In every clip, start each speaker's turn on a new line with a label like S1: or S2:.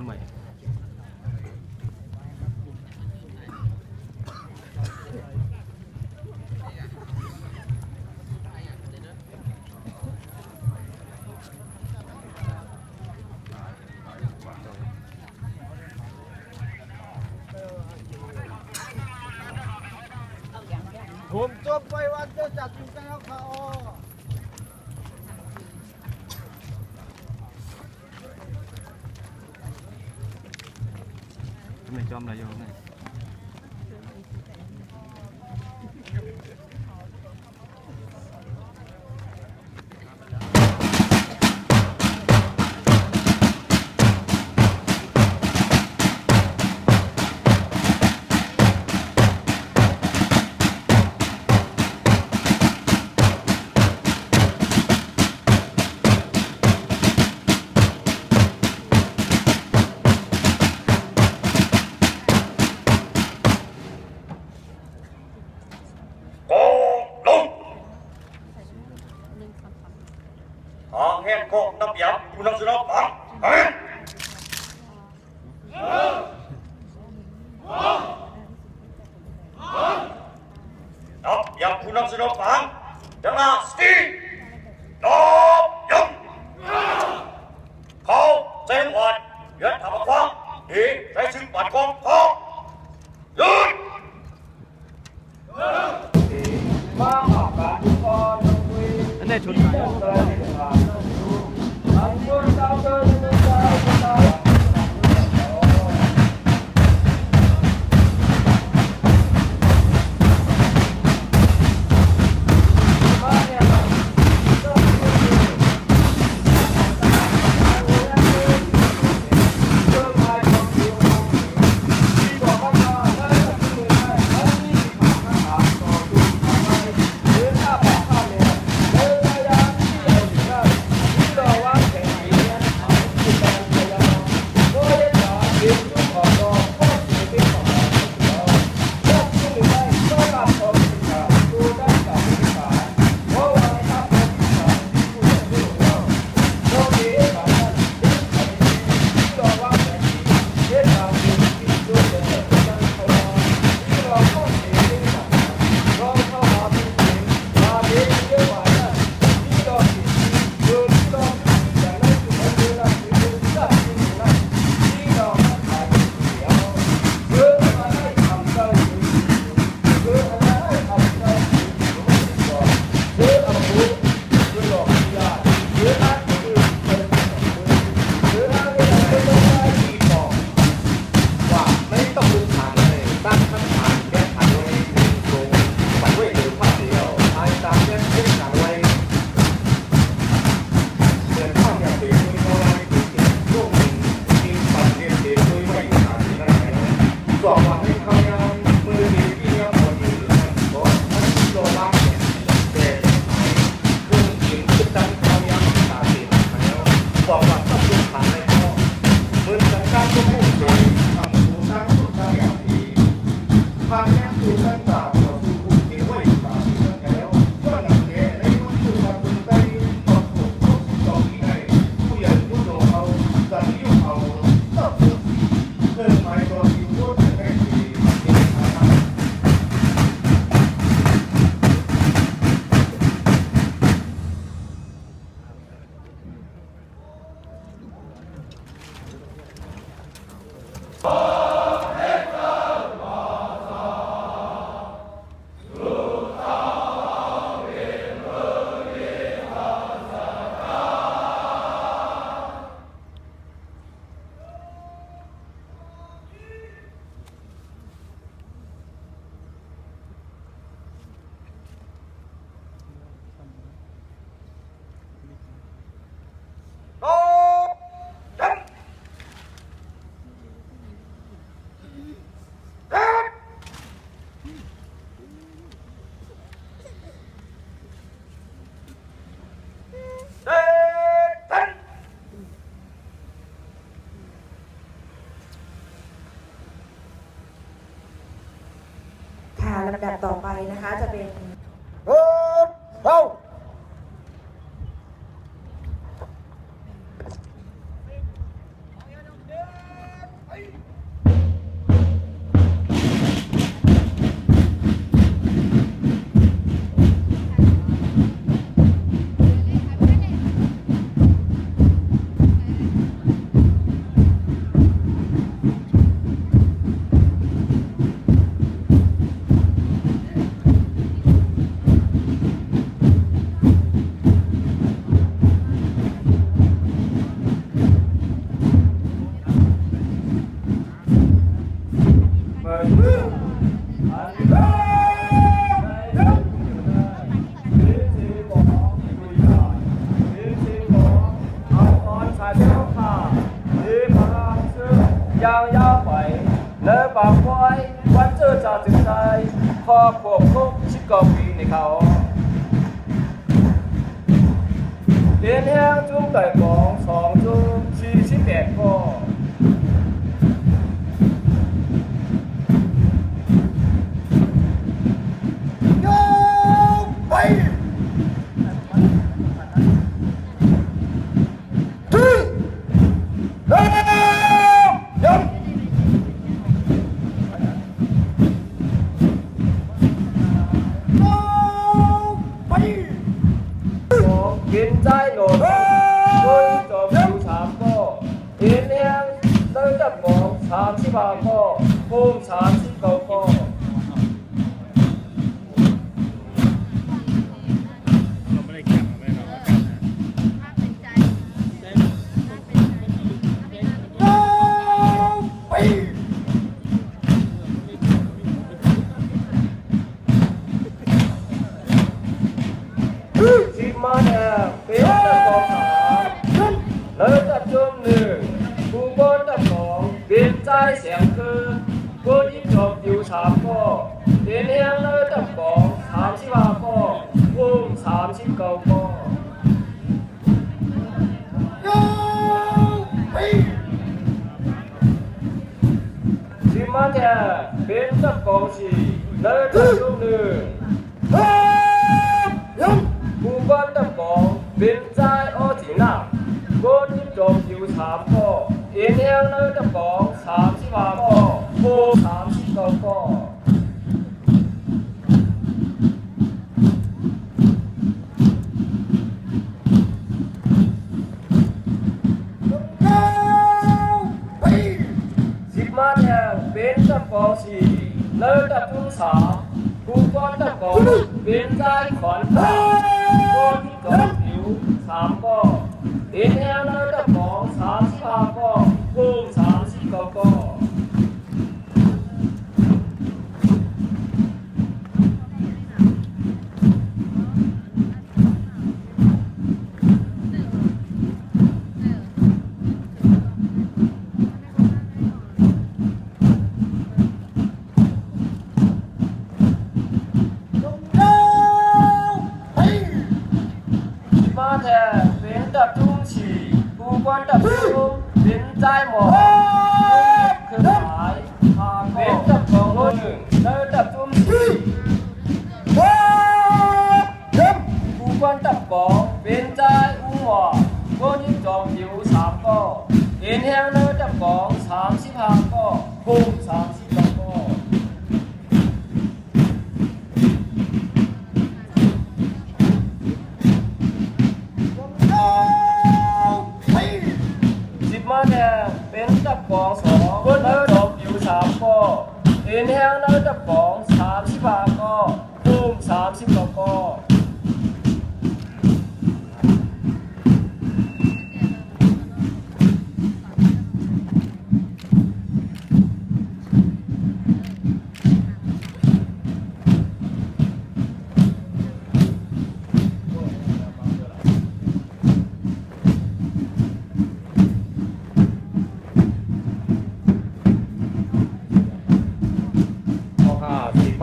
S1: ใหม่
S2: ผมจบไปวันจะจัดอยู่แล้วค่ะ
S1: ไม่จอมอะไรอยู่ไหน
S3: ทางแห้งก็นับยับผู้นำสุนัขปังเฮ้ยนับยับผู้นำสุนัขปังดังนั้นสตีนับยับเขาเส้นหวัดเยือนทำคว้างดีใช้ซึ่งปัดกองเขาหยุด
S1: อันนี้ชุดไหน
S4: ลำดับต่อไปนะคะจะเป็น
S1: อย่างยาวไปเนื้อปากไว้วันเจอจากถึงใจพอควบคุมชิดกอบปีในเขาเรียนแห้งจุ้มไก่กอง2 จุ้ม48 ก็กินใจโหลดด้วยจอมอยู่3 ก็เรียนแห้งเนื้อจับกอง35 ก็ภูมิ39 ก็มาเนี่ยเป็นตะกอง3เลยจับจุ่ม1ผู้บนตะกองเป็นใจเสียงคือผู้ยิ่งจบอยู่3 ก็เรียนแห้งเลยตะกอง35 ก็ภูมิ39 ก็ที่มาเนี่ยเป็นตะกอง4เลยจับจุ่ม1ผู้บนตะกองเป็นใจโอจิน่าผู้ยิ่งจบอยู่3 ก็เรียนแห้งเลยตะกอง35 ก็ภูมิ39 ก็มาเนี่ยเป็นตะกอง4เลยตะจุ่ม3ผู้บนตะกองเป็นใจขอนฟ้าผู้ยิ่งจบอยู่3 ก็เรียนแห้งเลยตะกอง35 ก็ภูมิ39 ก็มาแทนเป็นตับจุ้งผู้บนตับจุ้งเป็นใจหมอคือหายเป็นตับกอง1เลยตับจุ้งผู้บนตับกองเป็นใจอุ้งหัวผู้ยิ่งจอมผิว3 ก็เรียนแห้งเลยตับกอง35 ก็ภูมิ39 ก็มาเนี่ยเป็นตับกอง2คนเนื้อจบอยู่3 ก็เรียนแห้งเนื้อตับกอง35 ก็ภูมิ39 ก็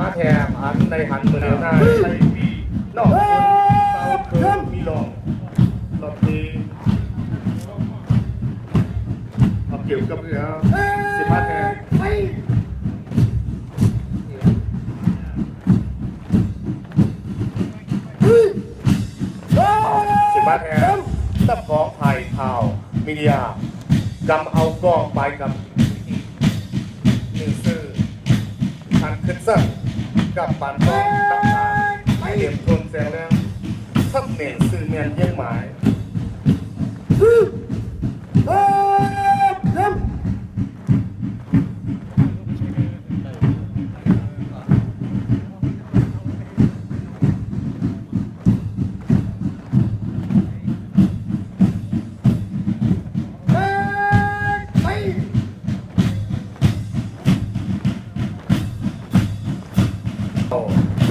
S5: มาแทนอันในหันมือเดียวหน้าใช้ปีนอกเราเคยมีหลอกหลอกทีเอาเกี่ยวกับเรื่องสิมาแทนสิมาแทนตับของไผ่ข่าวมีเดียกำเอากล้องไปกับหนึ่งซื่อทันขึ้นสั่งกับปานต้องตั้งหาเตรียมทนแสงแล้วทับเหม็นสื่อเมียนเยี่ยงหมาย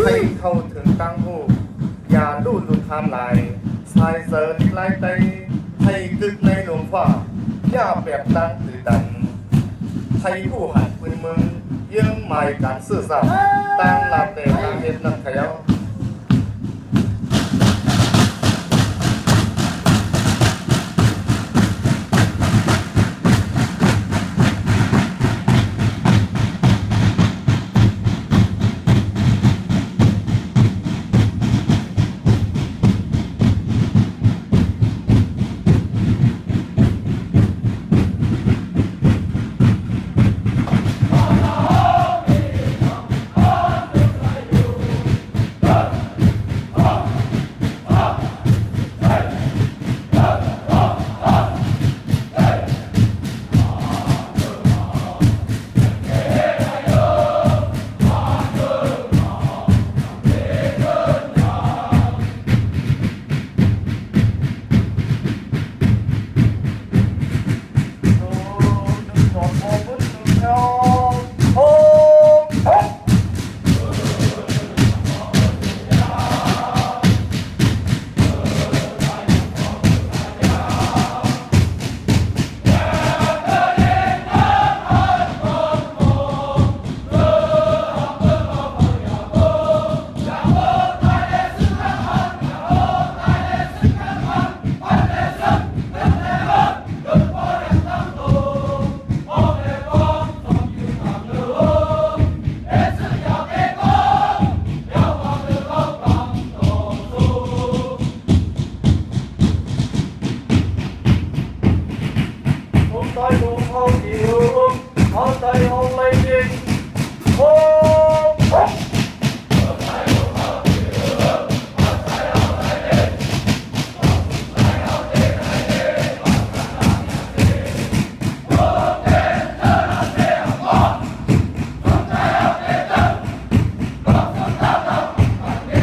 S5: ให้เข้าถึงตั้งหูอย่าลู่หลุดทำลายสายเสริญไล่ไตให้กึกในหลวงฟ้าอย่าแบบตั้งตื่นดัน ไทยผู้หันปืนเมืองยังหมายการสื่อสารตั้งหลักแต่การเฮ็ดนักขยาว
S1: Hãy subscribe cho kênh Ghiền Mì Gõ để không bỏ lỡ